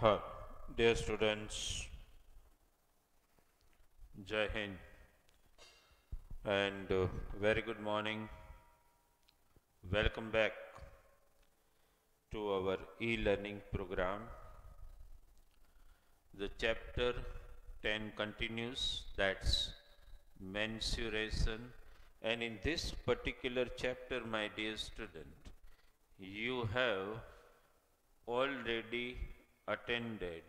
Huh. Dear students, Jai Hind and very good morning. Welcome back to our e-learning program. The chapter 10 continues, that's mensuration. And in this particular chapter, my dear student, you have already attended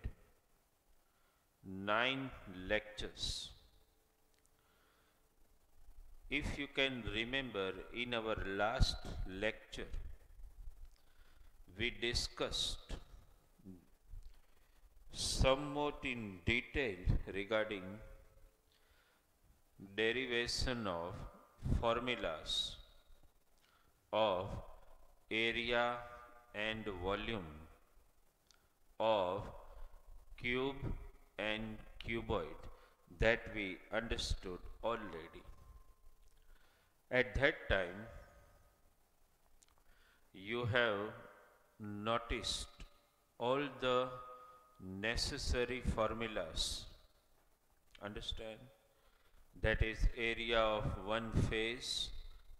9 lectures. If you can remember, in our last lecture, we discussed somewhat in detail regarding derivation of formulas of area and volume of cube and cuboid that we understood already. At that time, you have noticed all the necessary formulas. Understand? That is area of one face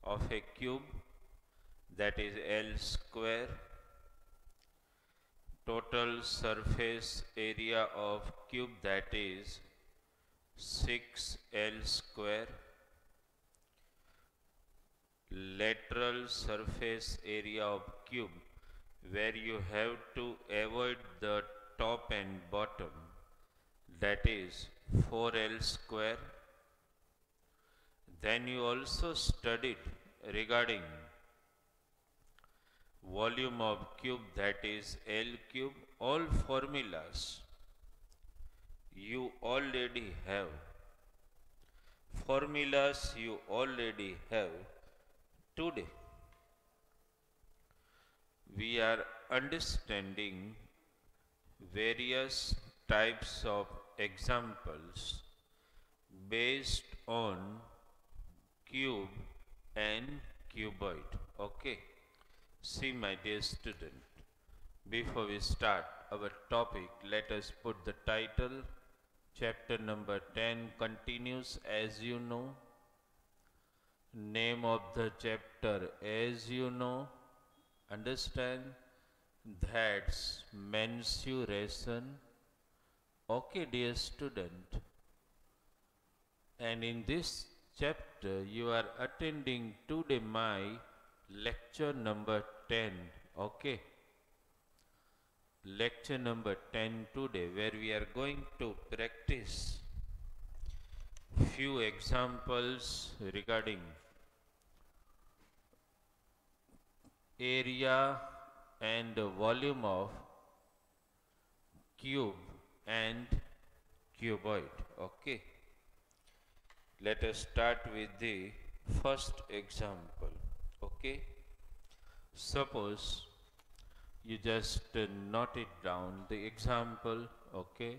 of a cube, that is L square. Total surface area of cube, that is 6L square. Lateral surface area of cube, where you have to avoid the top and bottom, that is 4L square. Then you also studied regarding volume of cube, that is L cube. All formulas you already have. Formulas you already have. Today we are understanding various types of examples based on cube and cuboid. Okay. See, my dear student, before we start our topic, let us put the title. Chapter number 10 continues, as you know. Name of the chapter, as you know. Understand? That's mensuration. Okay, dear student. And in this chapter, you are attending today my lecture number 10. Okay. Lecture number 10 today, where we are going to practice few examples regarding area and volume of cube and cuboid. Okay. Let us start with the first example. Okay. Suppose you just note it down, the example. Okay.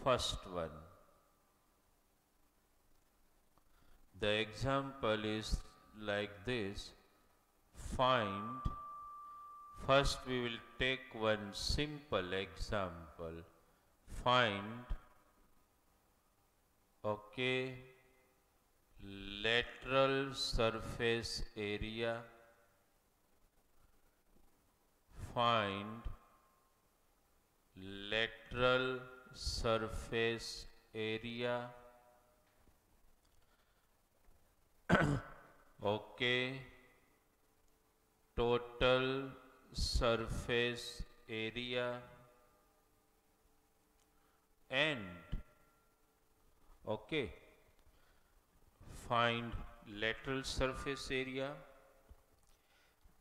First one. The example is like this. Find, first we will take one simple example. Find, okay, lateral surface area. Find lateral surface area. Okay. Total surface area and okay, find lateral surface area,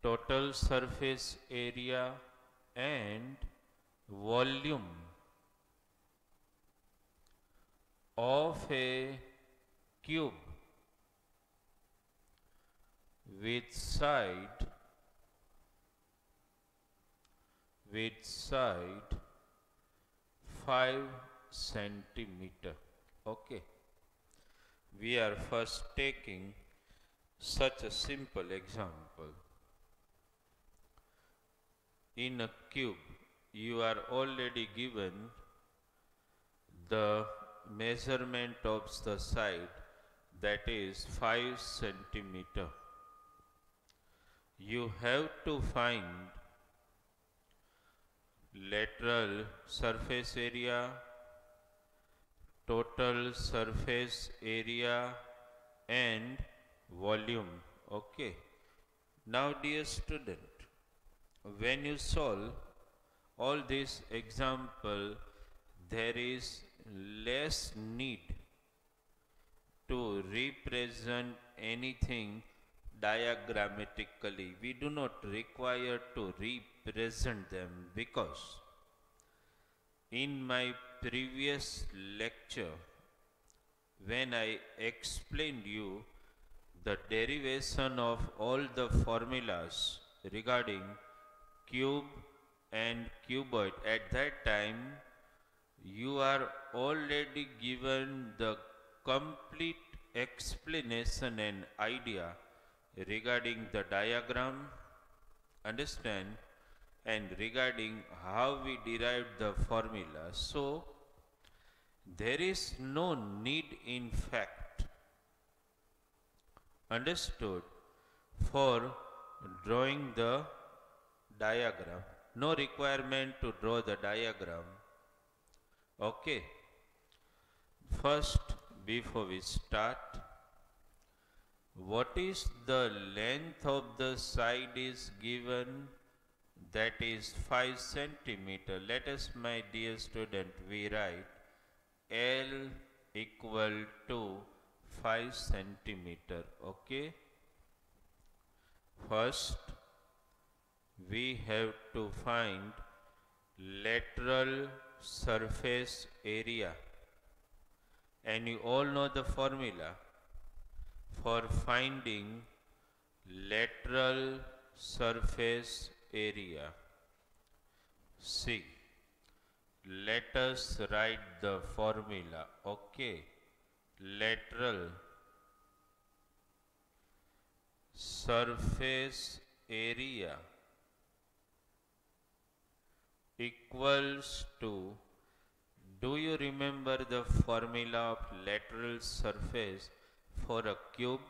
total surface area and volume of a cube with side 5 centimeter. Okay. We are first taking such a simple example. In a cube, you are already given the measurement of the side, that is 5 centimeter. You have to find lateral surface area, total surface area and volume. Okay. Now dear student, when you solve all this example, there is less need to represent anything diagrammatically. We do not require to represent them, because in my previous lecture, when I explained you the derivation of all the formulas regarding cube and cuboid, at that time you are already given the complete explanation and idea regarding the diagram, understand, and regarding how we derived the formula. So there is no need, in fact, understood, for drawing the diagram. No requirement to draw the diagram. Okay. First, before we start, what is the length of the side is given, that is 5 centimeter. Let us, my dear student, we write L equal to 5 centimeter. Okay. First, we have to find lateral surface area, and you all know the formula for finding lateral surface area. See, let us write the formula. Okay. Lateral surface area equals to, do you remember the formula of lateral surface for a cube?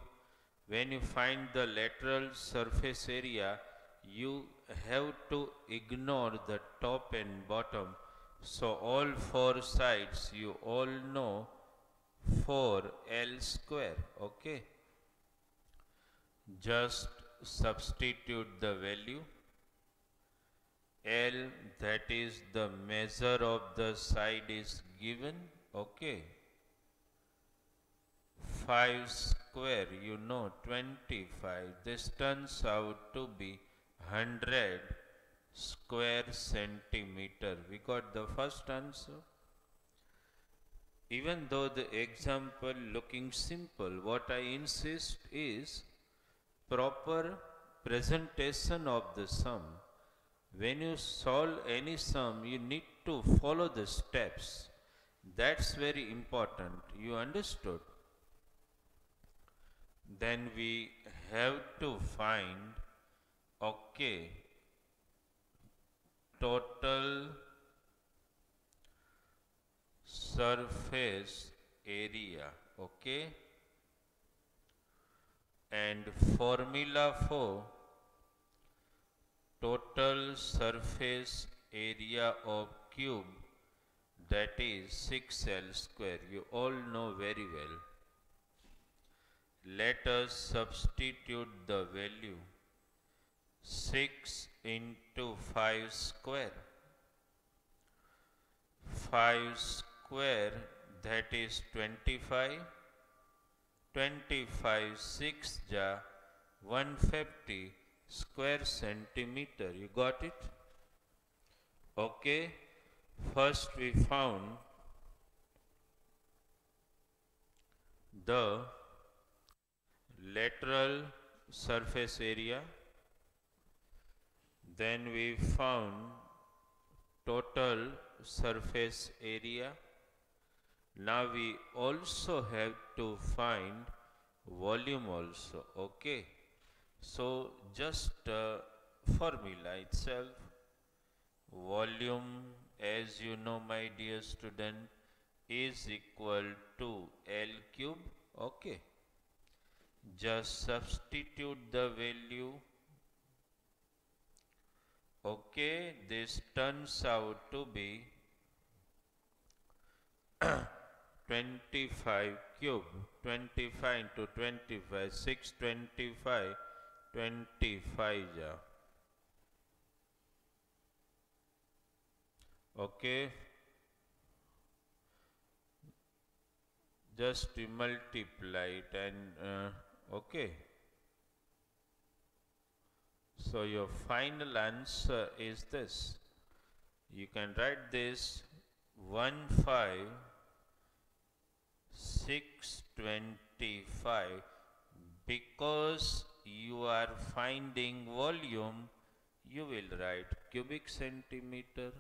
When you find the lateral surface area, you have to ignore the top and bottom. So all four sides you all know 4L square. Okay. Just substitute the value. L, that is the measure of the side, is given. Okay. 5 square, you know, 25. This turns out to be 100 square centimeter. We got the first answer. Even though the example looking simple, what I insist is proper presentation of the sum. When you solve any sum, you need to follow the steps. That's very important. You understood? Then we have to find, okay, total surface area. Okay. And formula for total surface area of cube, that is 6L square. You all know very well. Let us substitute the value. 6 into 5 square. 5 square, that is 25. 25 6 ja 150 square centimeter. You got it? Okay. First we found the lateral surface area. Then we found total surface area. Now we also have to find volume also. Okay. So just formula itself. volume, as you know my dear student, is equal to L cube. Okay. Just substitute the value. Okay, this turns out to be 25 cube. 25 into 25, 625, 25 ja. Okay, just multiply it and okay. So your final answer is this. You can write this 15,625 because you are finding volume, you will write cubic centimeter.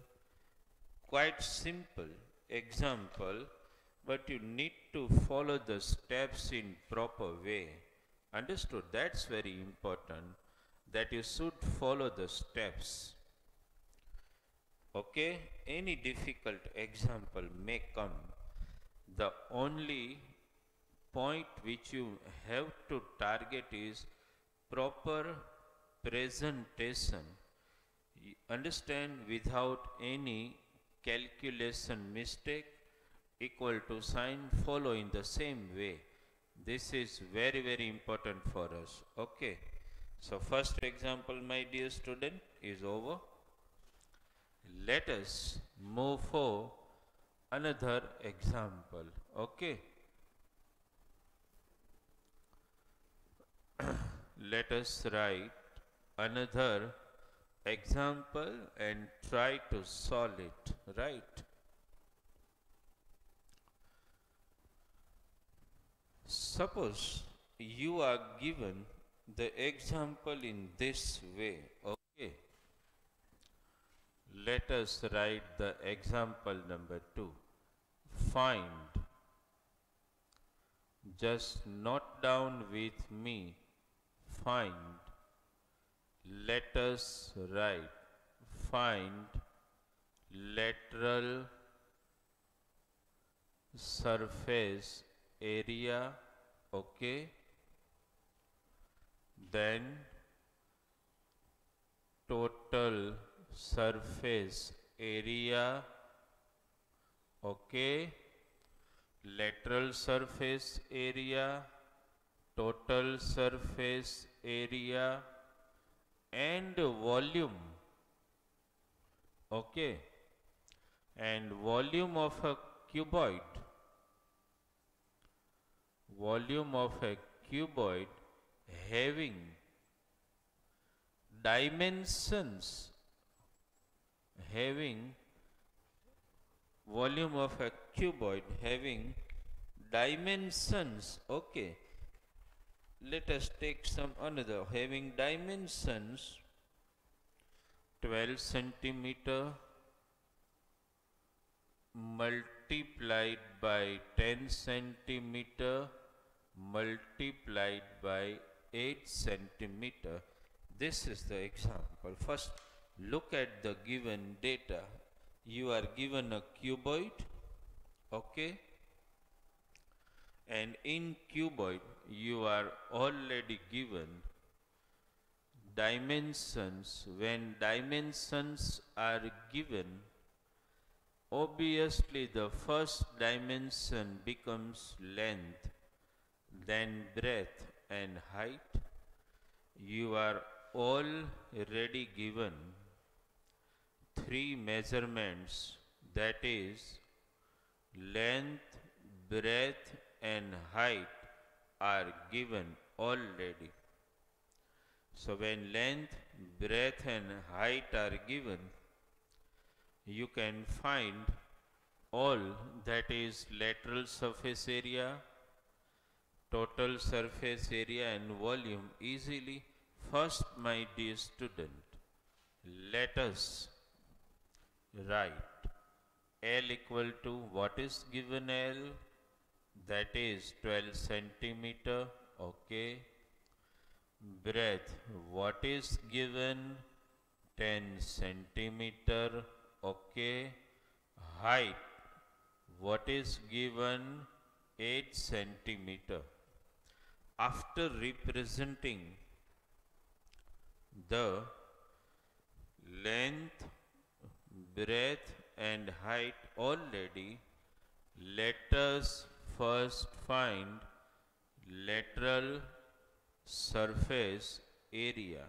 Quite simple example, but you need to follow the steps in proper way. Understood? That's very important, that you should follow the steps. Okay, any difficult example may come. The only point which you have to target is proper presentation. You understand, without any calculation mistake, equal to sign, follow in the same way. This is very important for us. Okay. So first example, my dear student, is over. Let us move for another example. Okay. Let us write another example and try to solve it, right? Suppose you are given the example in this way, okay? Let us write the example number 2. Find, just note down with me, find. Let us write, find lateral surface area, okay? Then total surface area, okay? Lateral surface area, total surface area, and volume, okay? And volume of a cuboid, volume of a cuboid having dimensions, having volume of a cuboid having dimensions, okay? Let us take some another, having dimensions 12 centimeter multiplied by 10 centimeter multiplied by 8 centimeter. This is the example. First, look at the given data. You are given a cuboid, okay? And in cuboid, you are already given dimensions. When dimensions are given, obviously the first dimension becomes length, then breadth and height. You are already given 3 measurements, that is length, breadth and height are given already. So when length, breadth and height are given, you can find all, that is lateral surface area, total surface area and volume easily. First, my dear student, let us write L equal to, what is given L? That is 12 centimeter, okay. Breadth, what is given? 10 centimeter. Okay. Height, what is given? 8 centimeter. After representing the length, breadth and height already, let us first find lateral surface area.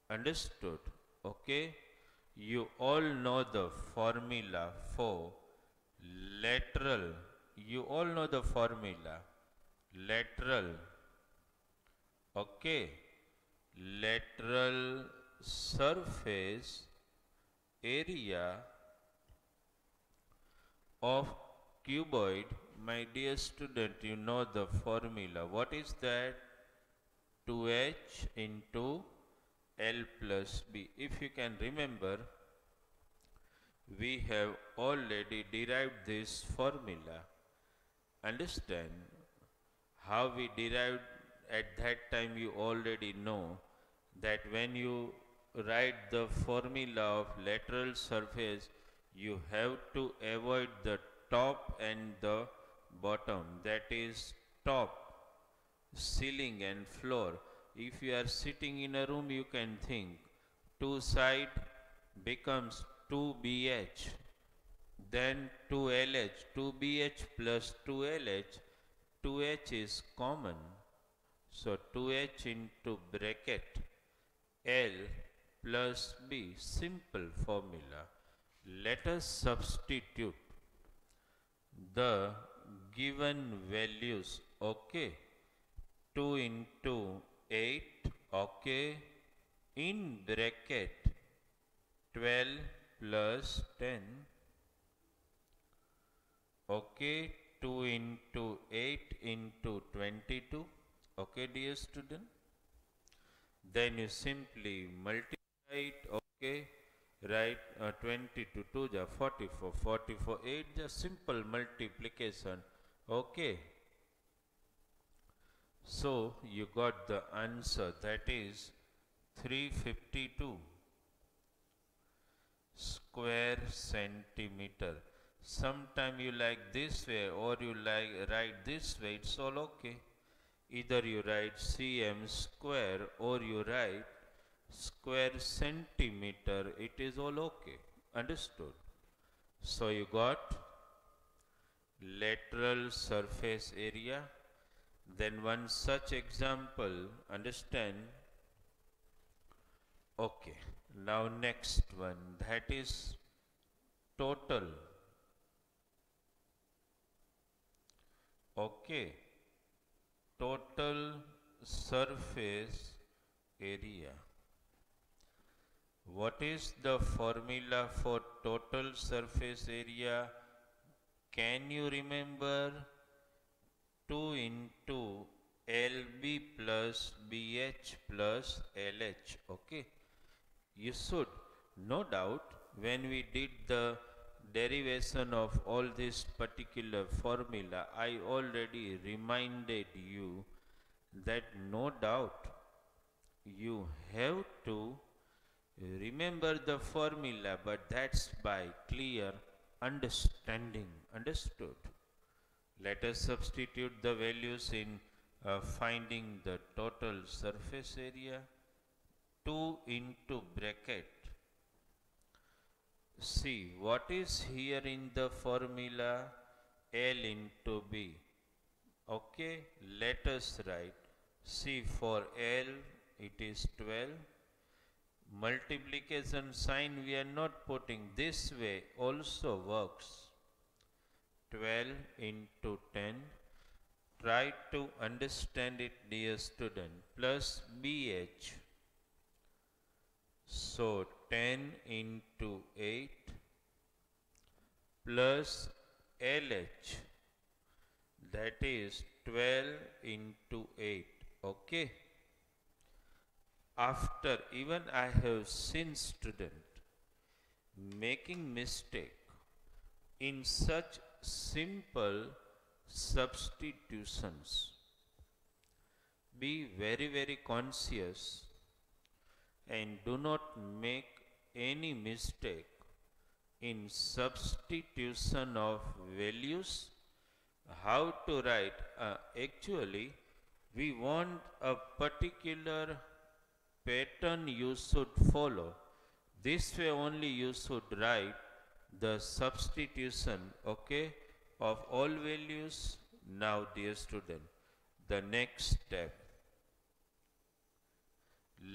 Understood? Okay. You all know the formula for lateral. You all know the formula. Lateral. Okay. Lateral surface area of cuboid. My dear student, you know the formula. What is that? 2h into L plus B. If you can remember, we have already derived this formula. Understand how we derived at that time? You already know that when you write the formula of lateral surface, you have to avoid the top and the bottom, that is top, ceiling and floor. If you are sitting in a room, you can think 2 side becomes 2BH, then 2LH, 2BH plus 2LH, 2H is common. So 2H into bracket L plus B, simple formula. Let us substitute the given values. Okay. 2 into 8, okay, in bracket 12 plus 10, okay, 2 into 8 into 22, okay, dear student. Then you simply multiply it, okay, right, 22 2 ja 44, 44 8 ja simple multiplication, okay. So you got the answer, that is 352 square centimeter. Sometime you like this way or you like write this way, it's all okay. Either you write cm square or you write square centimeter, it is all okay. Understood? So you got lateral surface area. Then one such example, understand? Okay. Now next one, that is total. Okay. Total surface area. What is the formula for total surface area? Can you remember? 2 into LB plus BH plus LH. Okay. You should, no doubt, when we did the derivation of all this particular formula, I already reminded you that no doubt you have to remember the formula, but that's by clear understanding. Understood? Let us substitute the values in finding the total surface area. 2 into bracket. See what is here in the formula? L into B. Okay, let us write. See, for L it is 12. Multiplication sign we are not putting. This way also works. 12 into 10. Try to understand it, dear student. Plus BH. So 10 into 8 plus LH, that is 12 into 8. Okay. After, even I have seen student making mistake in such simple substitutions. Be very, very conscious. and do not make any mistake in substitution of values. How to write? Actually, we want a particular pattern you should follow. This way only you should write the substitution, okay, of all values. Now, dear student, the next step,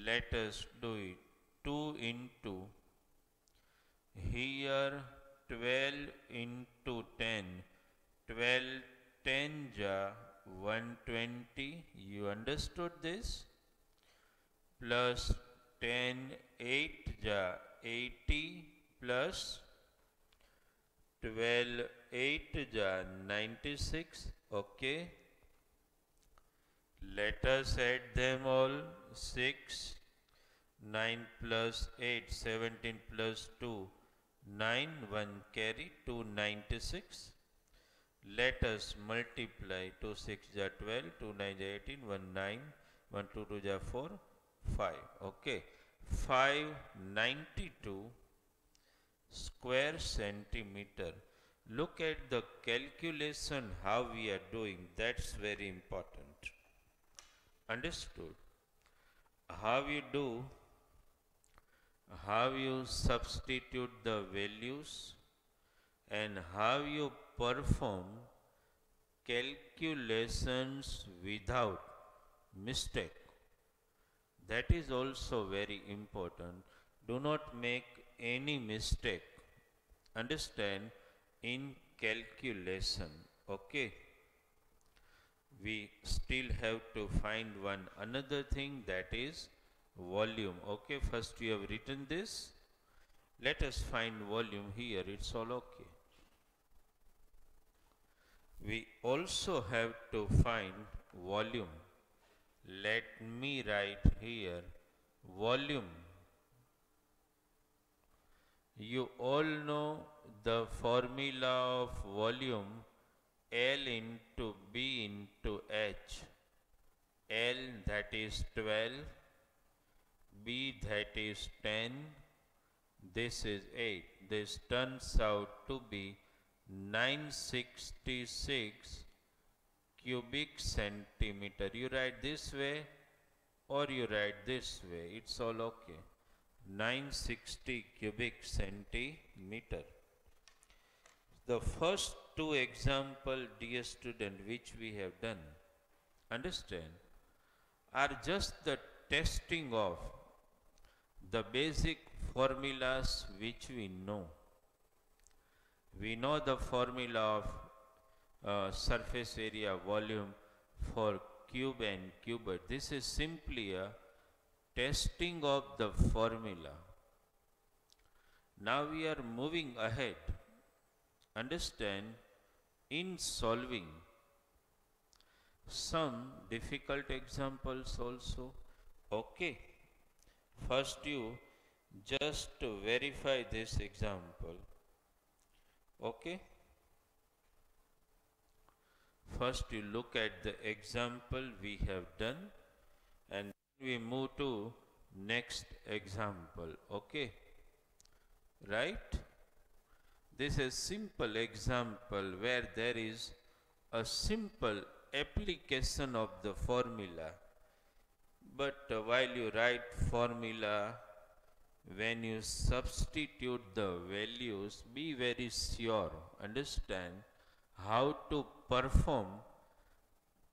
let us do it. 2 into, here 12 into 10, 12 10 ja 120, you understood this? Plus 10 8 ja 80, plus 12 8 ja 96, okay. Let us add them all. 6 9 plus 8 17 plus 2 9, 1 carry 296. Let us multiply. 2 6 ja 12, 2 9 ja 18, 1 9, 1 2 2 ja 4, 5. Okay, 592 square centimeter. Look at the calculation how we are doing. That's very important. Understood? How you do? How you substitute the values and how you perform calculations without mistake. That is also very important. Do not make any mistake. Understand? In calculation. Okay. We still have to find one another thing, that is volume. Okay, first you have written this. Let us find volume here. It's all okay. We also have to find volume. Let me write here volume. You all know the formula of volume, L into B into H. L, that is 12, B, that is 10, this is 8. This turns out to be 966 cubic centimeter. You write this way or you write this way, it's all okay. 960 cubic centimeter. The first two example, dear student, which we have done, understand, are just the testing of the basic formulas which we know. We know the formula of surface area, volume for cube and cuboid. This is simply a testing of the formula. Now we are moving ahead. Understand, in solving some difficult examples also. Okay, first you just to verify this example. Okay, first you look at the example we have done and we move to next example. Okay, right? This is simple example where there is a simple application of the formula. But while you write formula, when you substitute the values, be very sure, understand how to perform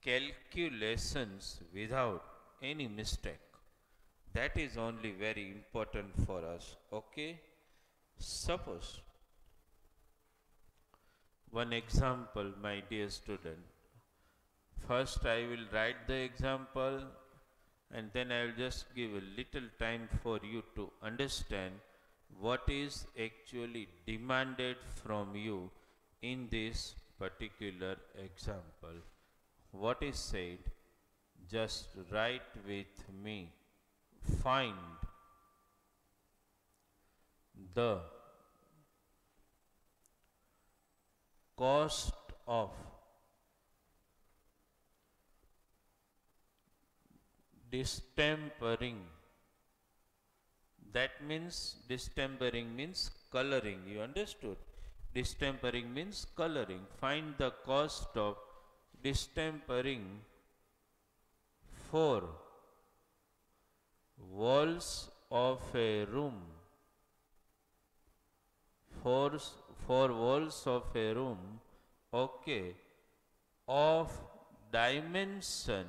calculations without any mistake. That is only very important for us. Okay, suppose one example, my dear student. First I will write the example and then I will just give a little time for you to understand what is actually demanded from you in this particular example. What is said? Just write with me. Find the cost of distempering That means distempering means coloring. You understood? Distempering means coloring. Find the cost of distempering for walls of a room. For, for walls of a room, okay, of dimension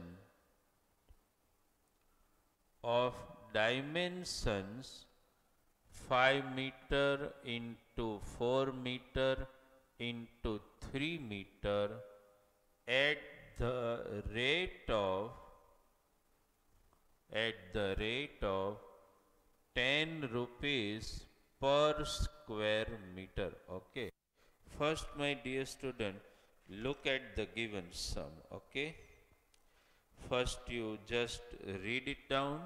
of dimensions 5 meter into 4 meter into 3 meter at the rate of 10 rupees per square meter. Okay. First, my dear student, look at the given sum. Okay. First, you just read it down.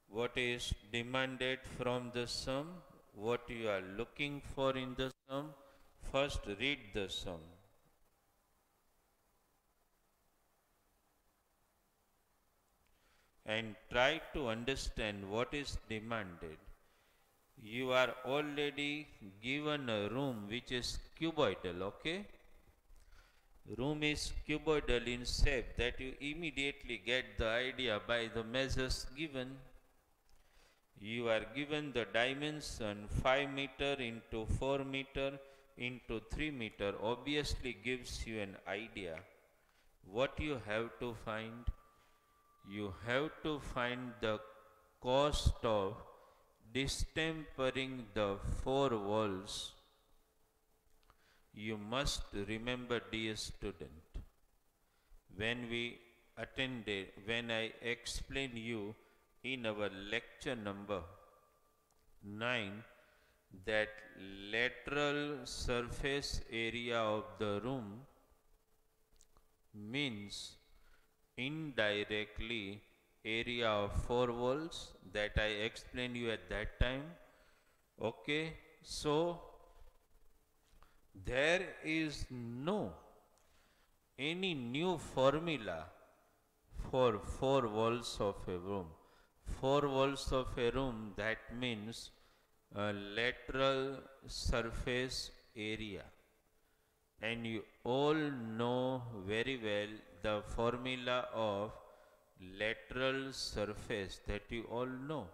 What is demanded from the sum? What you are looking for in the sum? First, read the sum. And try to understand what is demanded. You are already given a room which is cuboidal, okay? Room is cuboidal in shape, that you immediately get the idea by the measures given. You are given the dimension 5 meter into 4 meter into 3 meter, obviously gives you an idea. What you have to find? You have to find the cost of distempering the 4 walls. You must remember, dear student, when I explained you in our lecture number 9 that lateral surface area of the room means indirectly area of 4 walls, that I explained you at that time. Okay, so there is no any new formula for 4 walls of a room. 4 walls of a room, that means lateral surface area. And you all know very well the formula of lateral surface, that you all know.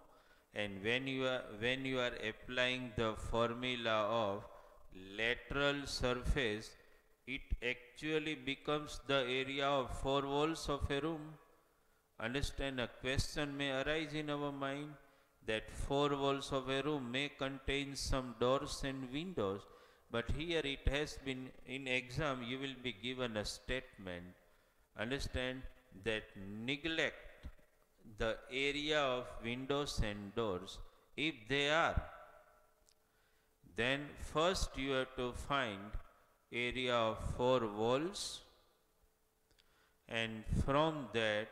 And when you are applying the formula of lateral surface, it actually becomes the area of 4 walls of a room. Understand, a question may arise in our mind that 4 walls of a room may contain some doors and windows, but here it has been, in exam you will be given a statement. Understand, that neglect the area of windows and doors if they are. Then first you have to find area of 4 walls, and from that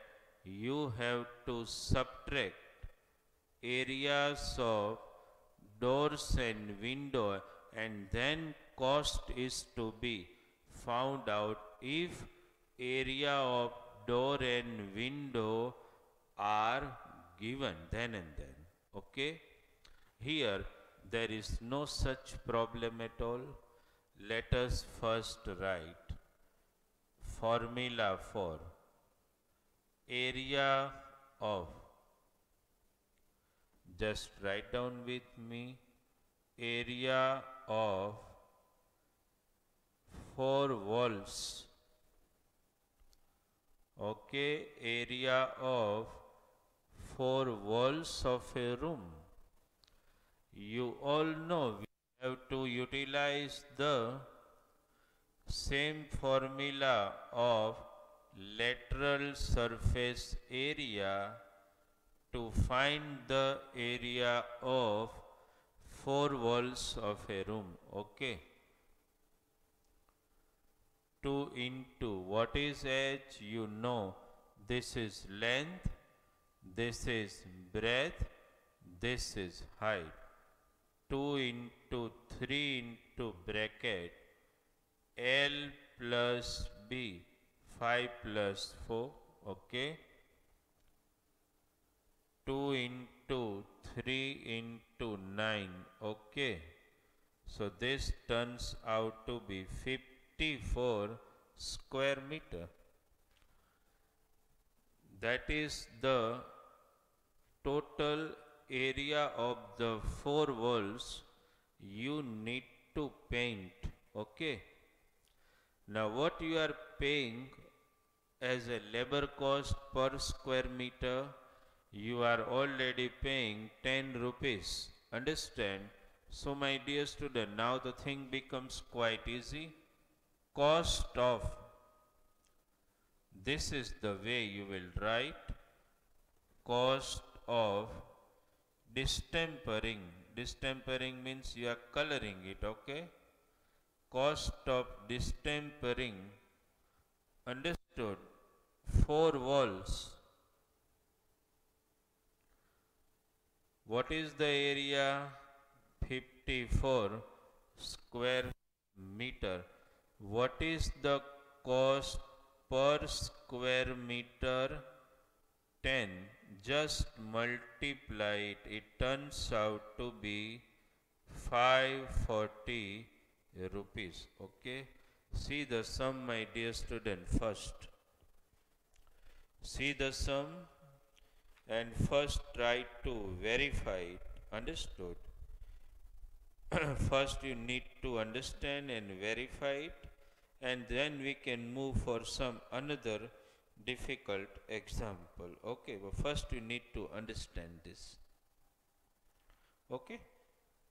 you have to subtract areas of doors and window, and then cost is to be found out if area of door and window are given then and then. Okay, here there is no such problem at all. Let us first write formula for area of, just write down with me, area of 4 walls. Okay, area of 4 walls of a room. You all know we have to utilize the same formula of lateral surface area to find the area of 4 walls of a room. Okay. 2 into what is h? You know, this is length, this is breadth, this is height. 2 into 3 into bracket L plus B, 5 plus 4, okay. 2 into 3 into 9. Okay. So this turns out to be 54 square meter. That is the total area of the 4 walls you need to paint. Okay. Now what you are paying as a labor cost per square meter, you are already paying 10 rupees. Understand? So my dear student, now the thing becomes quite easy. Cost of, this is the way you will write, cost of distempering. Distempering means you are coloring it, okay? Cost of distempering, understood, 4 walls. What is the area? 54 square meter. What is the cost per square meter? 10. Just multiply it. It turns out to be 540 rupees. Okay. See the sum, my dear student, first. See the sum and first try to verify it. Understood? First you need to understand and verify it, and then we can move for some another difficult example. Okay, but first you need to understand this. Okay,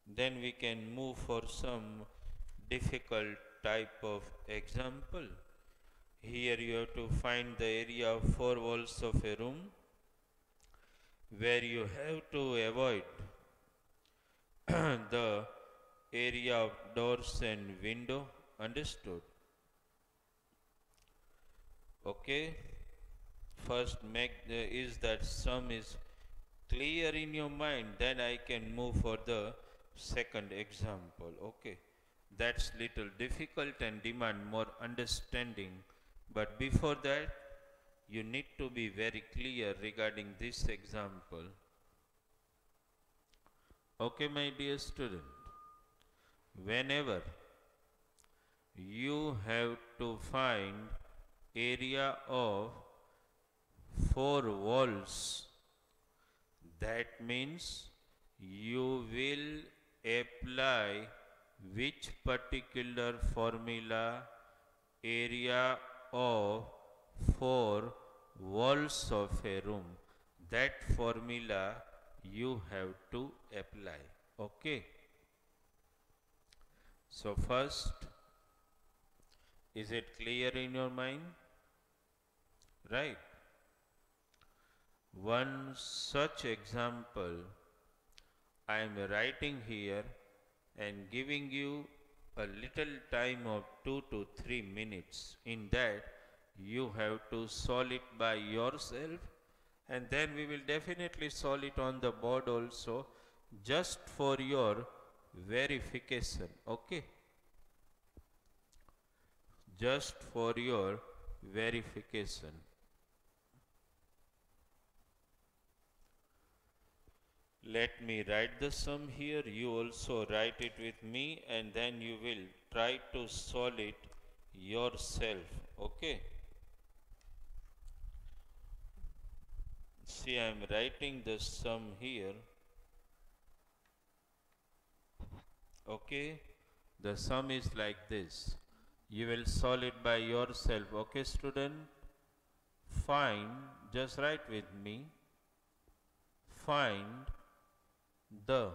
then we can move for some difficult type of example. Here you have to find the area of 4 walls of a room where you have to avoid the area of doors and window. Understood? Okay, first make is that sum is clear in your mind, then I can move for the second example. Okay, that's little difficult and demand more understanding, but before that you need to be very clear regarding this example. Okay, my dear student, whenever you have to find area of 4 walls, that means you will apply which particular formula? Area of 4 walls of a room. That formula you have to apply. Okay. So first, is it clear in your mind? Right. One such example I am writing here and giving you a little time of 2 to 3 minutes. In that you have to solve it by yourself, and then we will definitely solve it on the board also, just for your verification. Okay, just for your verification. Let me write the sum here, you also write it with me, and then you will try to solve it yourself. Okay, see, I am writing the sum here. Okay, the sum is like this. You will solve it by yourself. Okay, student? Find, just write with me, find the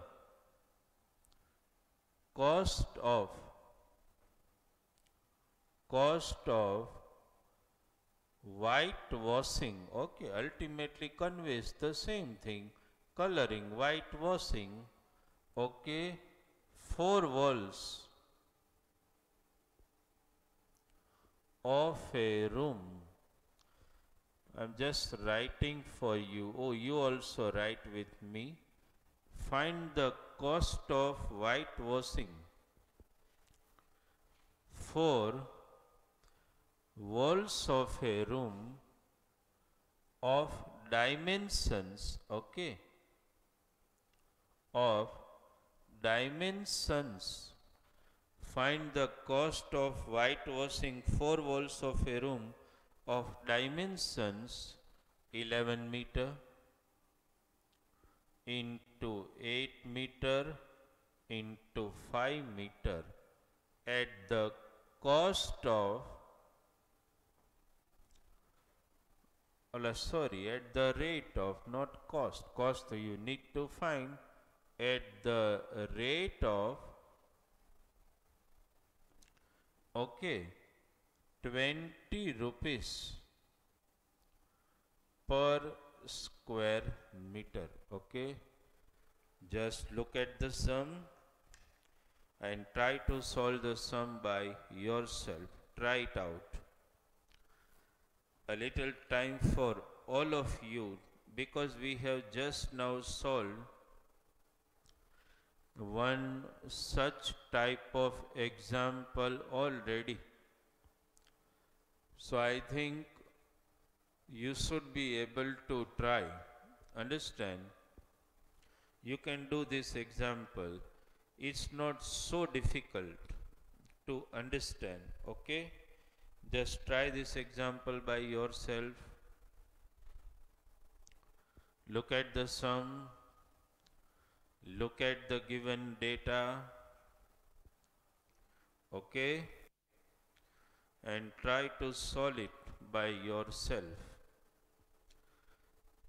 cost of whitewashing. Okay, ultimately conveys the same thing, coloring, whitewashing. Okay, 4 walls of a room. I am just writing for you. Oh, you also write with me. Find the cost of whitewashing 4 walls of a room of dimensions, okay, of dimensions. Find the cost of whitewashing 4 walls of a room of dimensions 11 meter into 8 meter into 5 meter at the cost of, at the rate of, not cost, cost you need to find, at the rate of, okay, 20 rupees per square meter, okay. Just look at the sum and try to solve the sum by yourself. Try it out. A little time for all of you, because we have just now solved one such type of example already. So I think you should be able to try. Understand? You can do this example. It's not so difficult to understand, okay? Just try this example by yourself. Look at the sum. Look at the given data, okay? And try to solve it by yourself.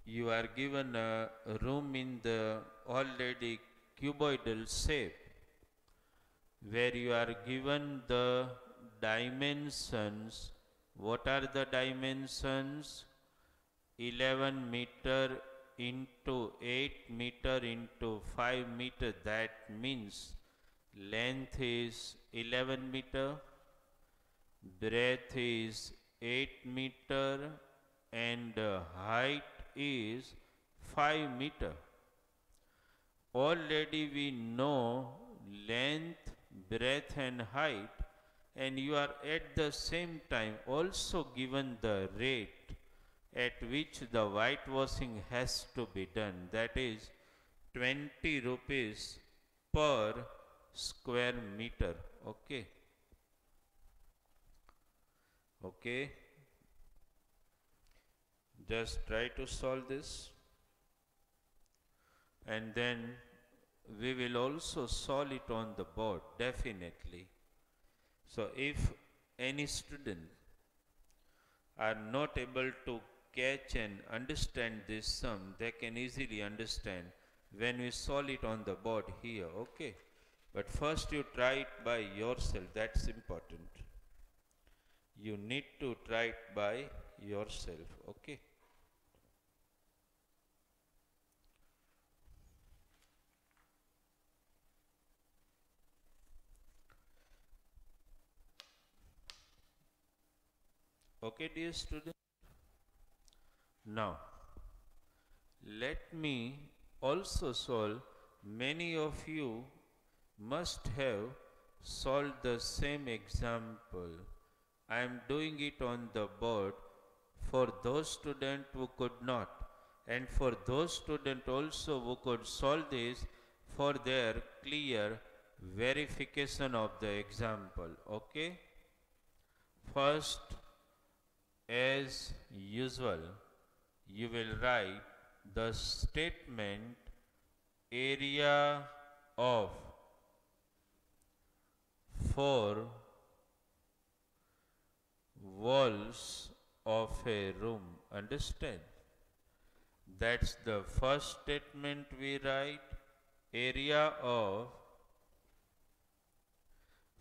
You are given a room in the already cuboidal shape, where you are given the dimensions. What are the dimensions? 11 meter into 8 meter into 5 meter. That means length is 11 meter, breadth is 8 meter, and height is 5 meter. Already we know length, breadth and height, and you are at the same time also given the rate at which the whitewashing has to be done. That is 20 rupees per square meter, okay. Okay, just try to solve this, and then we will also solve it on the board, definitely. So if any student are not able to catch and understand this sum, they can easily understand when we solve it on the board here, okay. But first you try it by yourself, that's important. You need to try it by yourself, okay. Okay, dear student. Now, let me also solve. Many of you must have solved the same example. I am doing it on the board for those students who could not, and for those students also who could solve this for their clear verification of the example, okay. First, as usual, you will write the statement area of 4 walls of a room. Understand? That's the first statement we write. Area of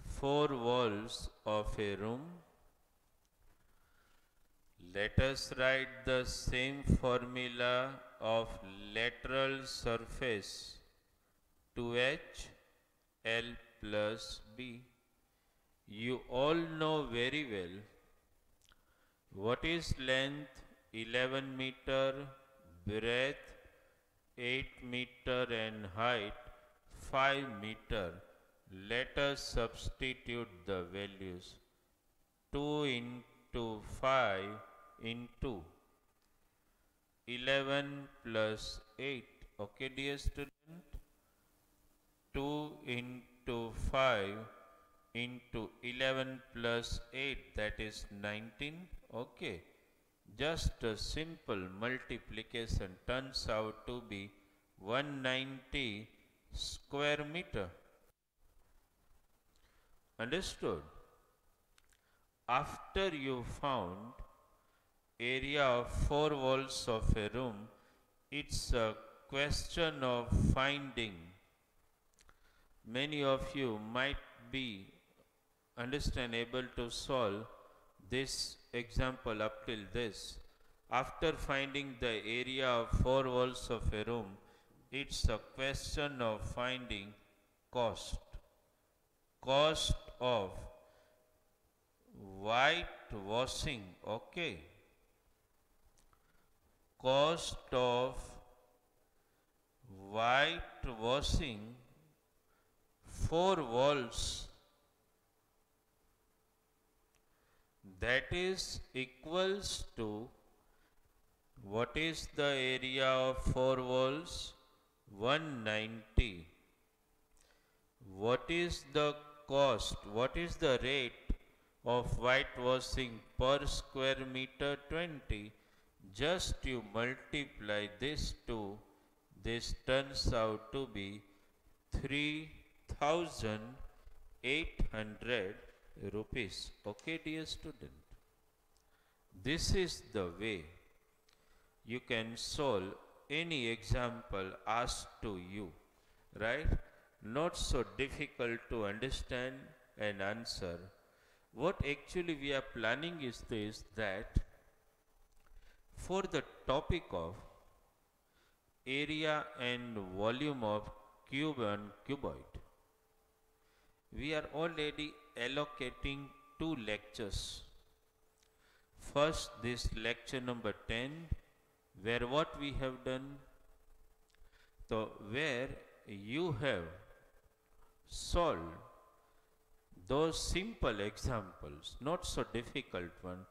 4 walls of a room. Let us write the same formula of lateral surface 2h L plus B. You all know very well what is length 11 meter, breadth 8 meter and height 5 meter. Let us substitute the values. 2 into 5 into 11 plus 8. Okay, dear student, 2 into 5 into 11 plus 8, that is 19. Okay, just a simple multiplication turns out to be 190 square meter. Understood? After you found area of 4 walls of a room, it's a question of finding. Many of you might be able to solve this example up till this. After finding the area of 4 walls of a room, it's a question of finding cost. Cost of whitewashing. Okay. Cost of whitewashing 4 walls, that is equals to, what is the area of 4 walls? 190. What is the cost? What is the rate of whitewashing per square meter? 20. Just you multiply this to this, turns out to be 3,800 rupees. Okay, dear student, this is the way you can solve any example asked to you, right? Not so difficult to understand and answer. What actually we are planning is this, that for the topic of area and volume of cube and cuboid, we are already allocating 2 lectures. First, this lecture number 10, where what we have done, so where you have solved those simple examples, not so difficult one.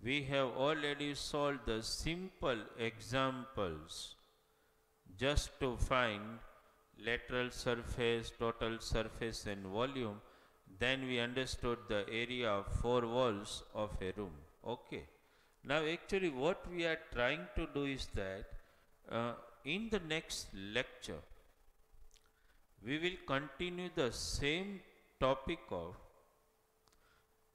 We have already solved the simple examples just to find lateral surface, total surface and volume. Then we understood the area of 4 walls of a room. Okay. Now actually what we are trying to do is that in the next lecture we will continue the same topic of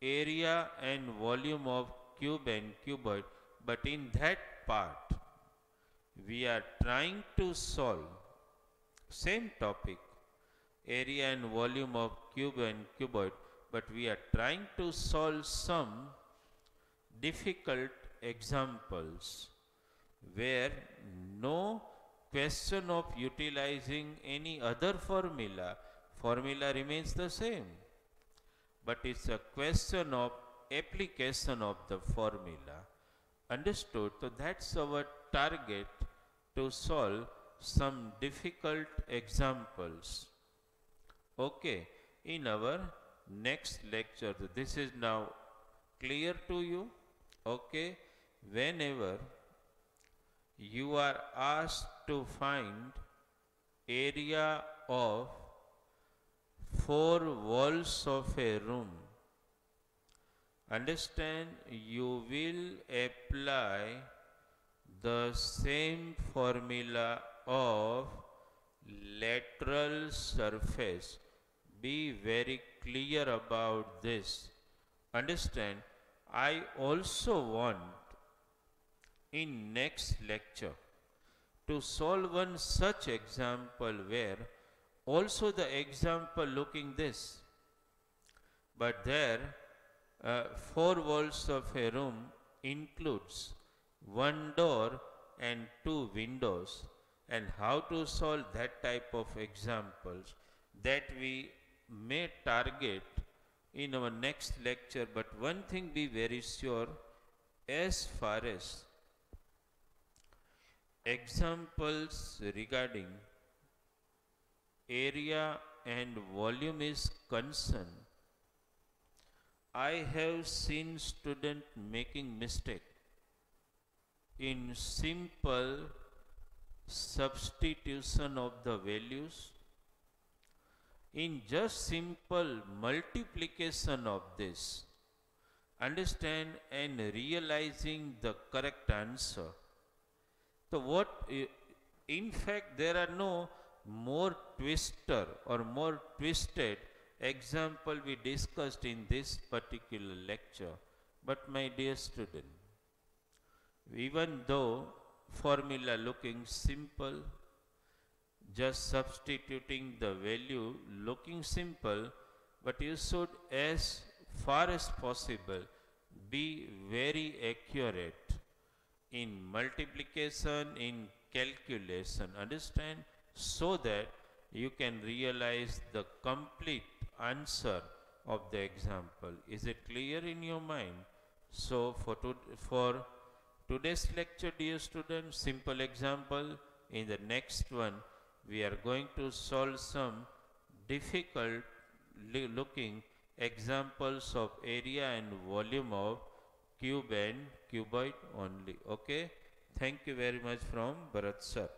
area and volume of cube and cuboid, but in that part we are trying to solve same topic, area and volume of cube and cuboid, but we are trying to solve some difficult examples where no question of utilizing any other formula remains the same, but it's a question of application of the formula. Understood? So that's our target, to solve some difficult examples. Okay, in our next lecture, this is now clear to you. Okay, whenever you are asked to find area of 4 walls of a room, understand, you will apply the same formula of lateral surface. Be very clear about this. Understand, I also want in next lecture to solve one such example where also the example looking this, but there 4 walls of a room includes 1 door and 2 windows, and how to solve that type of examples, that we may target in our next lecture. But one thing be very sure, as far as examples regarding area and volume is concerned, I have seen student making mistake in simple substitution of the values, in just simple multiplication of this, understand and realizing the correct answer. So in fact there are no more twister or more twisted example we discussed in this particular lecture. But my dear student, even though formula looking simple, just substituting the value looking simple, but you should as far as possible be very accurate in multiplication, in calculation, understand, so that you can realize the complete answer of the example. Is it clear in your mind? So for today's lecture, dear students, simple example. In the next one, we are going to solve some difficult looking examples of area and volume of cube and cuboid only. Okay. Thank you very much from Bharat sir.